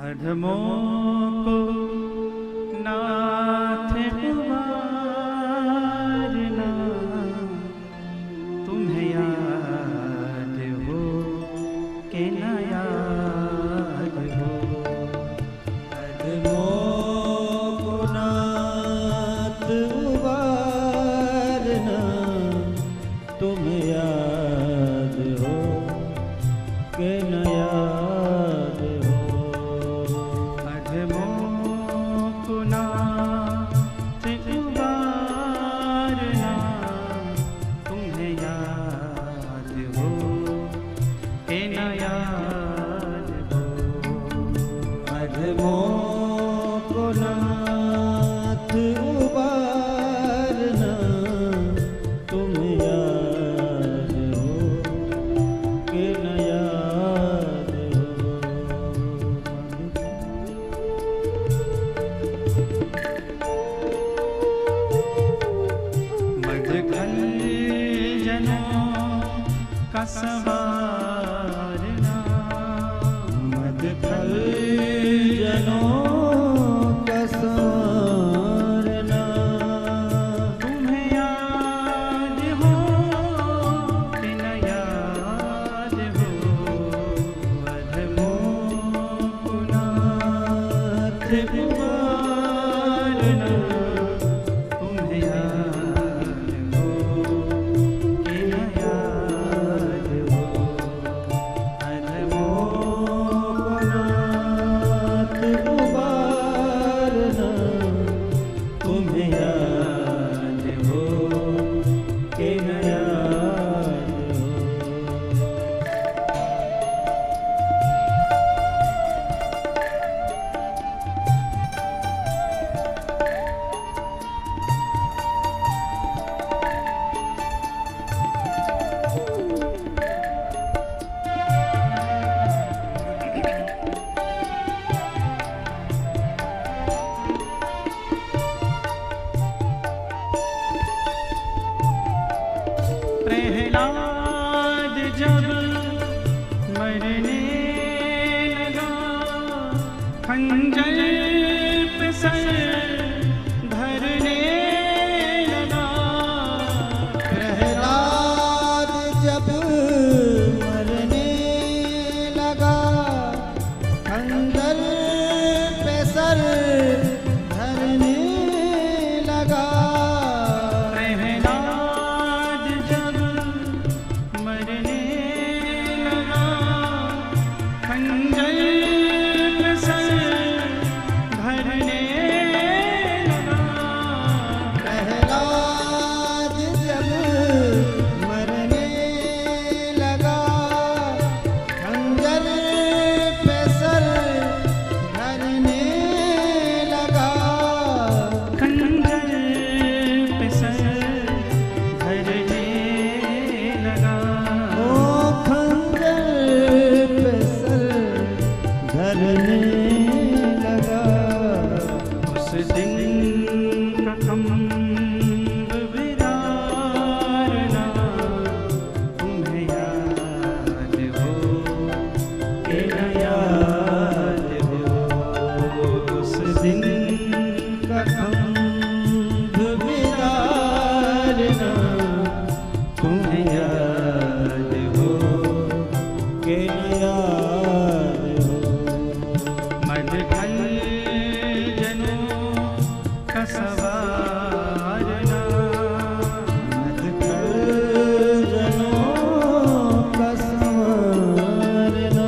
अधमों को नाथ उबारना, तुम्हें याद हो कि न याद हो। अधमों को नाथ उबारना, तुम्हें याद हो कि न याद हो। अधमों को नाथ उबारना, तुम्हें याद हो कि न याद हो। मदखल जनों का संवारना, मदखल जनों का संवारना, तुम्हें याद हो कि न याद हो। अधमों को नाथ उबारना, तुम्हें याद हो कि न याद हो। अधमों को नाथ उबारना, तुम्हें याद हो कि न याद हो। प्रहलाद जब मरने लगा, खंजर पे सर धरने लगा। प्रहलाद जब मरने लगा, खंजर पे सर धरने लगा। प्रहलाद जब मरने लगा, खंजर पे सर धरने लगा। प्रहलाद जब मरने लगा, खंजर पे सर धरने लगा। खंजर पे सर धरने लगा। ओ खंजर पे सर धरने लगा। उस दिन का खम्भ बिदारना, तुम्हें याद हो कि न याद हो। उस दिन का खंभ बिदारना, तुम्हें याद हो के न याद हो। मदखल जनों का संवारना, मदखल जनों का संवारना,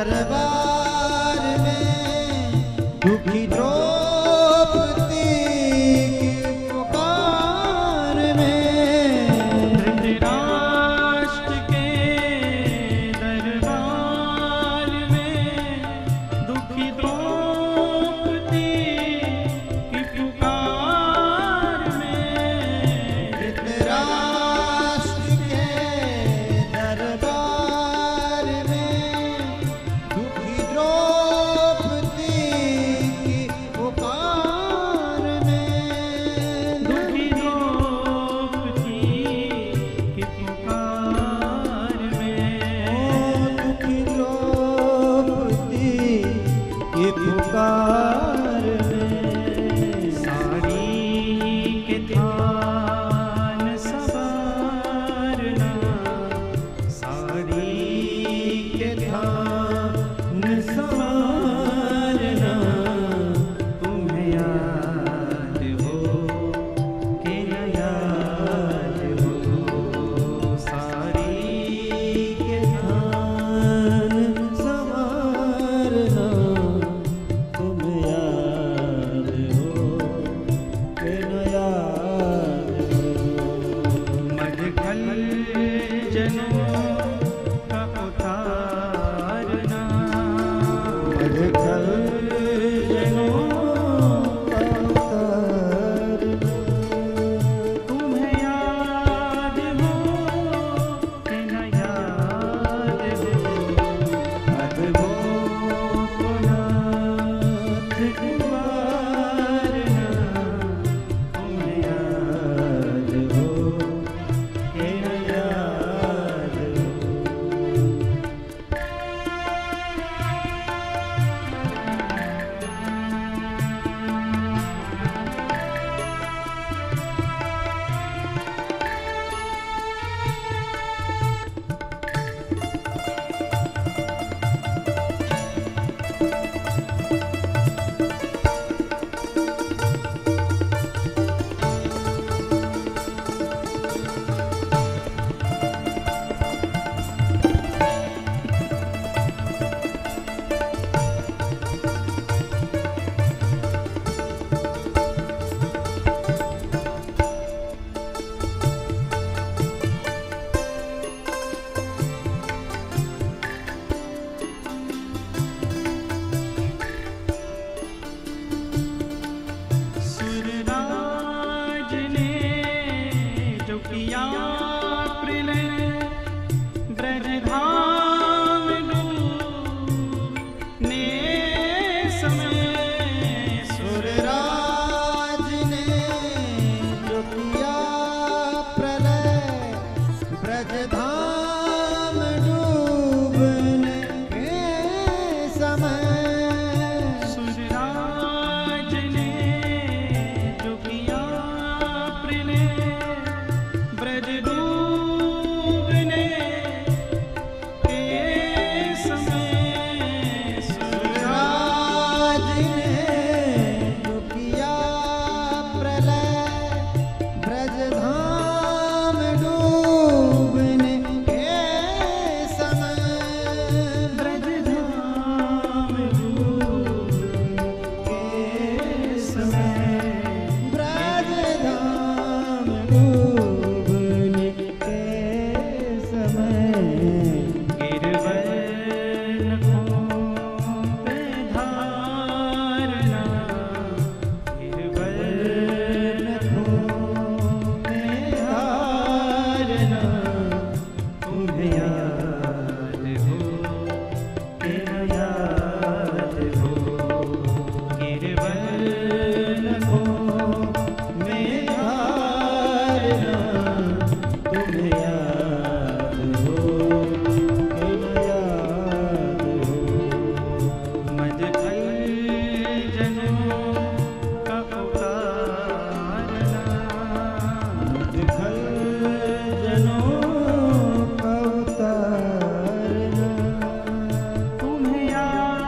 दरबार में दुखी द्रौपदी की पुकार में धृतराष्ट्र के दरबार में दुखी द्रौपदी की पुकार में धृतराष्ट्र के दरबार में दुखी द्रौपदी की पुकार में दुखी द्रौपदी की पुकार में ओ दुखी द्रौपदी की पुकार में साड़ी के थान सवारना साड़ी के थान सवारना तुम्हें याद हो कि न याद हो साड़ी के थान संवारना तुम याद हो कि न याद हो मधुखल जनों का उतारना मधुकर जनों का उतारना तुम्हें याद हो कि न याद हो अदबो नाथ कुमारना तुम्हें याद हो कि न याद हो सुरराज ने जो किया प्रलय ब्रजधाम डूबने समय सुरराज ने जो किया प्रलय ब्रजधाम डूबने के समय सुरराज ने जो किया प्रलय ब्रज डूबने के समय सुरराज ने जो किया प्रलय ब्रजधाम डूबने के समय ब्रजधाम डूबने के समय ब्रजधाम डूबने के समय गिरवन पे धारना गिरवन पे धारना तुम्हें याद हो कि न याद हो गिरवन में धारना तुम्हें याद हो कि न याद हो मधुखल जनों का उतारना मधुखल जनों का उतारना तुम्हें याद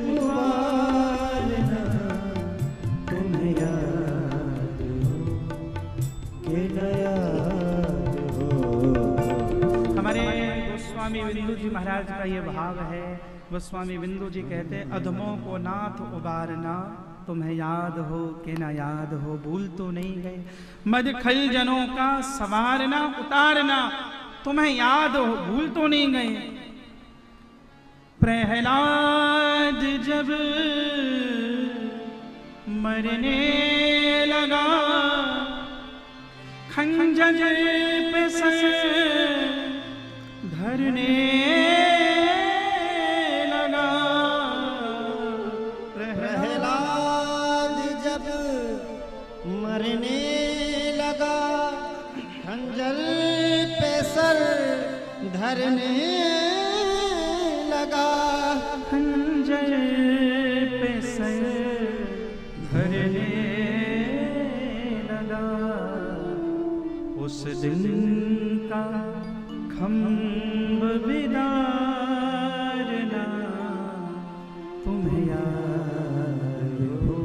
उबारना तुम्हें याद हो कि न याद हो। हमारे गोस्वामी बिंदु जी महाराज का ये भाव है। गोस्वामी बिंदु जी कहते हैं, अधमों को नाथ उबारना तुम्हें याद हो कि न याद हो, भूल तो नहीं गए। मद खल जनों का संवारना उतारना तुम्हें याद हो, भूल तो नहीं गए। प्रहलाद जब मरने लगा, खंजर पे सर धरने लगा। प्रहलाद जब मरने लगा, खंजर पे सर धरने लगा। खंजर पे सर धरने लगा। उस दिन का खम्भ बिदारना तुम्हें याद हो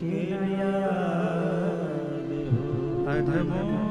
कि न याद हो। अधमों